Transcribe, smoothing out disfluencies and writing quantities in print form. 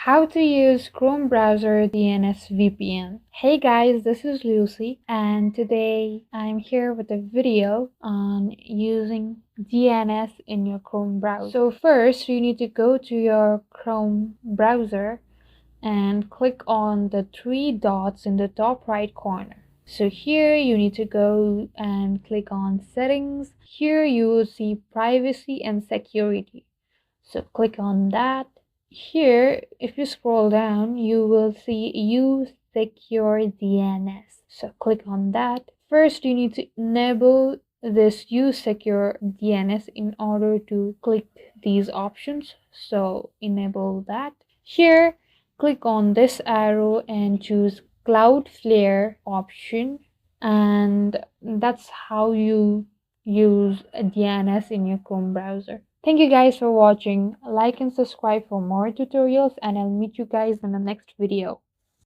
How to use Chrome browser DNS VPN. Hey guys, this is Lucy and today I'm here with a video on using DNS in your Chrome browser. So first you need to go to your Chrome browser and click on the three dots in the top right corner. So here you need to go and click on settings. Here you will see privacy and security. So click on that. Here, if you scroll down, you will see Use Secure DNS. So click on that. First, you need to enable this Use Secure DNS in order to click these options. So enable that. Here, click on this arrow and choose Cloudflare option. And that's how you use a DNS in your Chrome browser. Thank you guys for watching. Like and subscribe for more tutorials, and I'll meet you guys in the next video.